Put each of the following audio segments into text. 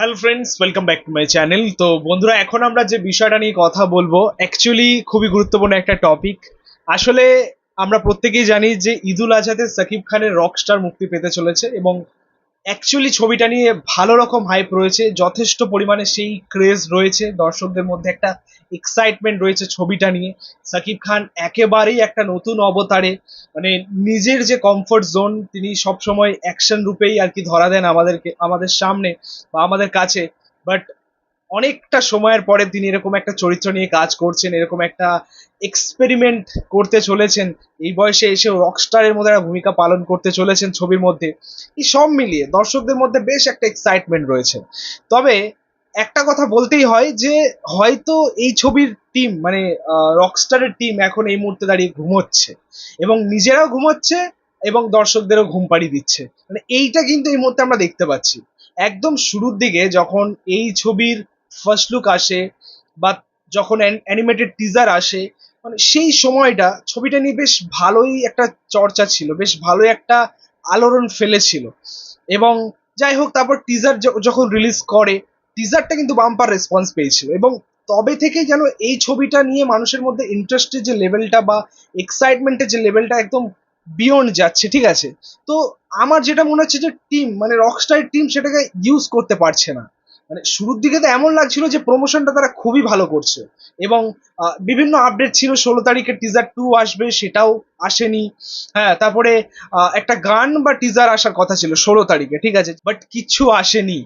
Hello friends, welcome back to my channel. তো বন্ধুরা, এখন আমরা যে বিষয়টা নিয়ে কথা বলবো অ্যাকচুয়ালি খুবই গুরুত্বপূর্ণ একটা টপিক। আসলে আমরা প্রত্যেকেই জানি যে ঈদুল আজহাতে সাকিব খানের রকস্টার মুক্তি পেতে চলেছে এবং অ্যাকচুয়ালি ছবিটা নিয়ে ভালো রকম হাইপ রয়েছে, যথেষ্ট পরিমাণে সেই ক্রেজ রয়েছে, দর্শকদের মধ্যে একটা এক্সাইটমেন্ট রয়েছে ছবিটা নিয়ে। সাকিব খান একেবারেই একটা নতুন অবতারে, মানে নিজের যে কমফোর্ট জোন তিনি সবসময় অ্যাকশন রূপেই আর কি ধরা দেন আমাদেরকে, আমাদের সামনে বা আমাদের কাছে। বাট অনেকটা সময়ের পরে তিনি এরকম একটা চরিত্র নিয়ে কাজ করছেন, এরকম একটা এক্সপেরিমেন্ট করতে চলেছেন, এই বয়সে এসেও রকস্টারের মধ্যে একটা ভূমিকা পালন করতে চলেছেন ছবির মধ্যে। এই সব মিলিয়ে দর্শকদের মধ্যে বেশ একটা এক্সাইটমেন্ট রয়েছে। তবে একটা কথা বলতেই হয় যে হয়তো এই ছবির টিম মানে রকস্টারের টিম এখন এই মুহূর্তে দাঁড়িয়ে ঘুমোচ্ছে এবং নিজেরাও ঘুমোচ্ছে এবং দর্শকদেরও ঘুম পাড়িয়ে দিচ্ছে। মানে এইটা কিন্তু এই মুহূর্তে আমরা দেখতে পাচ্ছি। একদম শুরুর দিকে যখন এই ছবির ফার্স্ট লুক আসে বা যখন অ্যানিমেটেড টিজার আসে, মানে সেই সময়টা ছবিটা নিয়ে বেশ ভালোই একটা চর্চা ছিল, বেশ ভালোই একটা আলোড়ন ফেলেছিল। এবং যাই হোক, তারপর টিজার যখন রিলিজ করে, টিজারটা কিন্তু বাম্পার রেসপন্স পেয়েছিল এবং তবে থেকে যেন এই ছবিটা নিয়ে মানুষের মধ্যে ইন্টারেস্টের যে লেভেলটা বা এক্সাইটমেন্টের যে লেভেলটা একদম বিয়ন্ড যাচ্ছে, ঠিক আছে। তো আমার যেটা মনে হচ্ছে যে টিম মানে রকস্টার টিম সেটাকে ইউজ করতে পারছে না। মানে শুরুর দিকে তো এমন লাগছিল যে প্রমোশনটা তারা খুবই ভালো করছে এবং বিভিন্ন আপডেট ছিল, 16 তারিখে টিজার 2 আসবে, সেটাও আসেনি। হ্যাঁ, তারপরে একটা গান বা টিজার আসার কথা ছিল 16 তারিখে, ঠিক আছে, বাট কিচ্ছু আসেনি।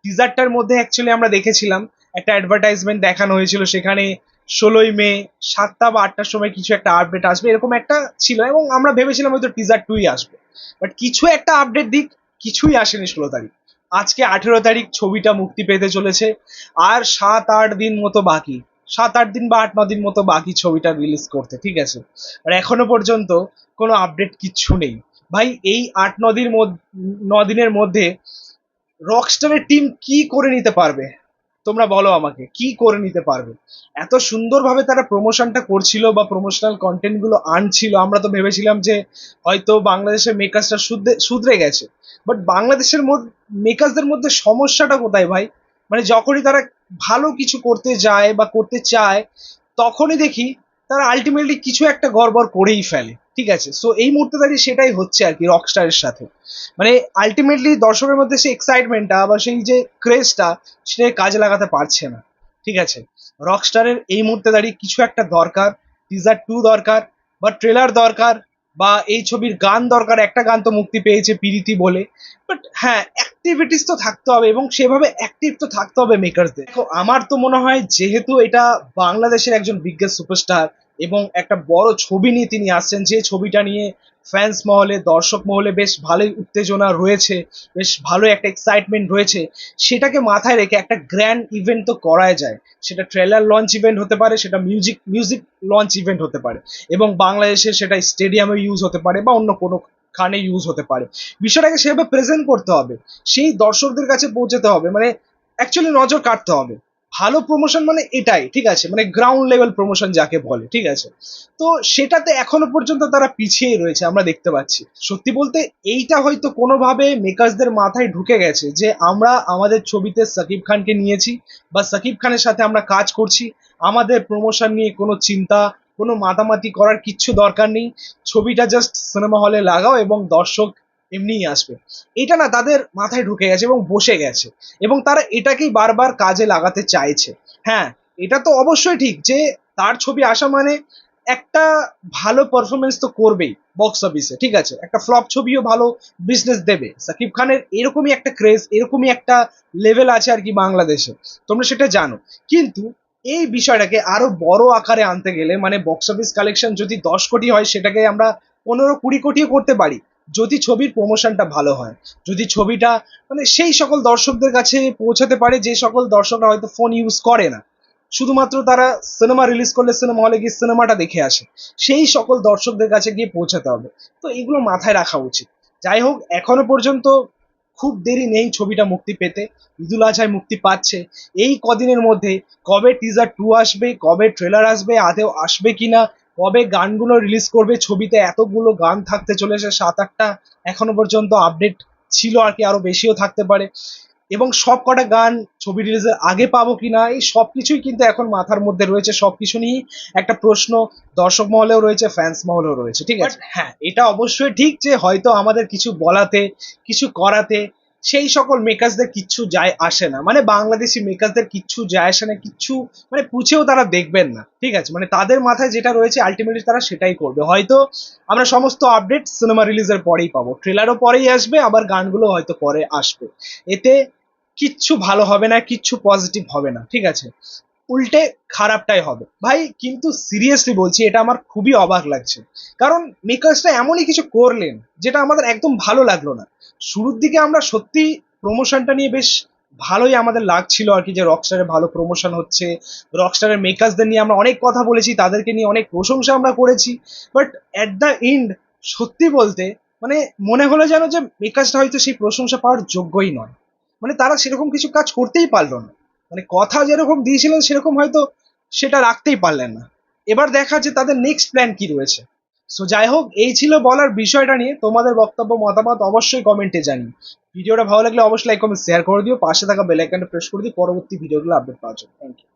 টিজারটার মধ্যে অ্যাকচুয়ালি আমরা দেখেছিলাম একটা অ্যাডভার্টাইজমেন্ট দেখানো হয়েছিল, সেখানে 16ই মে 7টা বা 8টার সময় কিছু একটা আপডেট আসবে, এরকম একটা ছিল এবং আমরা ভেবেছিলাম হয়তো টিজার 2ই আসবে। বাট কিছু একটা আপডেট দিক, কিছুই আসেনি 16 তারিখ। আজকে 18 তারিখ ছবিটা মুক্তি পেতে চলেছে। আর 7-8 দিন মতো বাকি, 7-8 দিন বা 8-9 দিন মতো বাকি ছবিটা রিলিজ করতে, ঠিক আছে। আর এখনো পর্যন্ত কোনো আপডেট কিচ্ছু নেই। ভাই, এই 8-9 দিনের মধ্যে রকস্টারের টিম কি করে নিতে পারবে? তোমরা বলো আমাকে, কি করে নিতে পারবে? এত সুন্দরভাবে তারা প্রমোশনটা করছিল বা প্রমোশনাল কন্টেন্ট গুলো আনছিল, আমরা তো ভেবেছিলাম যে হয়তো বাংলাদেশের মেকার্সরা শুধরে গেছে। বাট বাংলাদেশের মেকার্সদের মধ্যে সমস্যাটা কোথায় ভাই? মানে যখনই তারা ভালো কিছু করতে যায় বা করতে চায়, তখনই দেখি তারা আলটিমেটলি কিছু একটা গড়বড় করেই ফেলে, ঠিক আছে। সো এই মুহূর্তে দাঁড়িয়ে সেটাই হচ্ছে আর কি রকস্টারের সাথে। মানে আলটিমেটলি দর্শকের মধ্যে সেই এক্সাইটমেন্টটা বা সেই যে ক্রেজটা, সেটাকে কাজে লাগাতে পারছে না, ঠিক আছে। রকস্টারের এই মুহূর্তে দাঁড়িয়ে কিছু একটা দরকার, টিজার 2 দরকার বা ট্রেলার দরকার বা এই ছবির গান দরকার। একটা গান তো মুক্তি পেয়েছে, পিরিতি বলে। বাট হ্যাঁ, অ্যাক্টিভিটিস তো থাকতে হবে এবং সেভাবে অ্যাক্টিভ তো থাকতে হবে মেকারসদের। দেখো, আমার তো মনে হয় যেহেতু এটা বাংলাদেশের একজন বিগেস্ট সুপারস্টার এবং একটা বড় ছবি নিয়ে তিনি আসছেন, যে ছবিটা নিয়ে ফ্যান্স মহলে, দর্শক মহলে বেশ ভালোই উত্তেজনা রয়েছে, বেশ ভালো একটা এক্সাইটমেন্ট রয়েছে, সেটাকে মাথায় রেখে একটা গ্র্যান্ড ইভেন্ট তো করাই যায়। সেটা ট্রেলার লঞ্চ ইভেন্ট হতে পারে, সেটা মিউজিক মিউজিক লঞ্চ ইভেন্ট হতে পারে এবং বাংলাদেশে সেটা স্টেডিয়ামে ইউজ হতে পারে বা অন্য কোনো খানে ইউজ হতে পারে। বিষয়টাকে সেভাবে প্রেজেন্ট করতে হবে, সেই দর্শকদের কাছে পৌঁছাতে হবে, মানে অ্যাকচুয়ালি নজর কাটতে হবে। ভালো প্রমোশন মানে এটাই, ঠিক আছে, মানে গ্রাউন্ড লেভেল প্রমোশন যাকে বলে, ঠিক আছে। তো সেটাতে এখনো পর্যন্ত তারা পিছিয়ে রয়েছে, আমরা দেখতে পাচ্ছি। সত্যি বলতে এইটা হয়তো কোনোভাবে মেকার্সদের মাথায় ঢুকে গেছে যে আমরা আমাদের ছবিতে সাকিব খানকে নিয়েছি বা সাকিব খানের সাথে আমরা কাজ করছি, আমাদের প্রমোশন নিয়ে কোনো চিন্তা, কোনো মাতামাতি করার কিচ্ছু দরকার নেই। ছবিটা জাস্ট সিনেমা হলে লাগাও এবং দর্শক এমনিই আসবে। এটা না তাদের মাথায় ঢুকে গেছে এবং বসে গেছে এবং তারা এটাকেই বারবার কাজে লাগাতে চাইছে। হ্যাঁ, এটা তো অবশ্যই ঠিক যে তার ছবি আসা মানে একটা ভালো পারফরমেন্স তো করবেই বক্স অফিসে, ঠিক আছে। একটা ফ্লপ ছবিও ভালো বিজনেস দেবে। সাকিব খানের এরকমই একটা ক্রেজ, এরকমই একটা লেভেল আছে আর কি বাংলাদেশে, তোমরা সেটা জানো। কিন্তু এই বিষয়টাকে আরো বড় আকারে আনতে গেলে, মানে বক্স অফিস কালেকশন যদি 10 কোটি হয়, সেটাকে আমরা 15-20 কোটিও করতে পারি যদি ছবির প্রমোশনটা ভালো হয়, যদি ছবিটা মানে সেই সকল দর্শকদের কাছে পৌঁছাতে পারে যে সকল দর্শকরা হয়তো ফোন ইউজ করে না, শুধুমাত্র তারা সিনেমা রিলিজ করলে সিনেমা হলে গিয়ে সিনেমাটা দেখে আসে, সেই সকল দর্শকদের কাছে গিয়ে পৌঁছাতে হবে। তো এগুলো মাথায় রাখা উচিত। যাই হোক, এখনো পর্যন্ত খুব দেরি নেই ছবিটা মুক্তি পেতে। ঈদুল আজহায় মুক্তি পাচ্ছে এই কদিনের মধ্যে। কবে টিজার 2 আসবে, কবে ট্রেলার আসবে, আদেও আসবে কিনা, কবে গানগুলো রিলিজ করবে, ছবিতে এতগুলো গান থাকতে চলেছে, 7-8টা এখনো পর্যন্ত আপডেট ছিল আর কি, আরো বেশিও থাকতে পারে। এবং সব কটা গান ছবি রিলিজের আগে পাবো কিনা, এই সব কিছুই কিন্তু এখন মাথার মধ্যে রয়েছে। সব কিছু নিয়েই একটা প্রশ্ন দর্শক মহলেও রয়েছে, ফ্যান্স মহলেও রয়েছে, ঠিক আছে। হ্যাঁ, এটা অবশ্যই ঠিক যে হয়তো আমাদের কিছু বলাতে, কিছু করাতে সেই সকল মেকার্সদের কিচ্ছু যায় আসে না, মানে বাংলাদেশি মেকার্সদের কিচ্ছু যায় আসে না, কিচ্ছু মানে পুছেও তারা দেখবেন না, ঠিক আছে। মানে তাদের মাথায় যেটা রয়েছে আলটিমেটলি তারা সেটাই করবে। হয়তো আমরা সমস্ত আপডেট সিনেমা রিলিজের পরেই পাবো, ট্রেলারও পরেই আসবে, আবার গানগুলো হয়তো পরে আসবে। এতে কিচ্ছু ভালো হবে না, কিচ্ছু পজিটিভ হবে না, ঠিক আছে, উল্টে খারাপটাই হবে ভাই। কিন্তু সিরিয়াসলি বলছি, এটা আমার খুবই অবাক লাগছে, কারণ মেকার্সটা এমনই কিছু করলেন যেটা আমাদের একদম ভালো লাগলো না। শুরুর দিকে আমরা সত্যি প্রমোশনটা নিয়ে বেশ ভালোই আমাদের লাগছিল আর কি, যে রকস্টারের ভালো প্রমোশন হচ্ছে, রকস্টারের মেকার্সদের নিয়ে আমরা অনেক কথা বলেছি, তাদেরকে নিয়ে অনেক প্রশংসা আমরা করেছি। বাট অ্যাট দ্য এন্ড সত্যি বলতে মানে মনে হলো যেন যে মেকার্সটা হয়তো সেই প্রশংসা পাওয়ার যোগ্যই নয়। মানে তারা সেরকম কিছু কাজ করতেই পারলো না, মানে কথা যেরকম দিয়েছিলেন সেরকম হয়তো সেটা রাখতেই পারলেন না। এবার দেখা যে তাদের নেক্সট প্ল্যান কি রয়েছে। সো যাই হোক, এই ছিল বলার বিষয়টা নিয়ে। তোমাদের বক্তব্য মতামত অবশ্যই কমেন্টে জানিও। ভিডিওটা ভালো লাগলে অবশ্যই লাইক কমেন্ট শেয়ার করে দিও, পাশে থাকা বেল আইকনটা প্রেস করে দিও পরবর্তী ভিডিওগুলো আপডেট পাওয়ার জন্য। Thank you.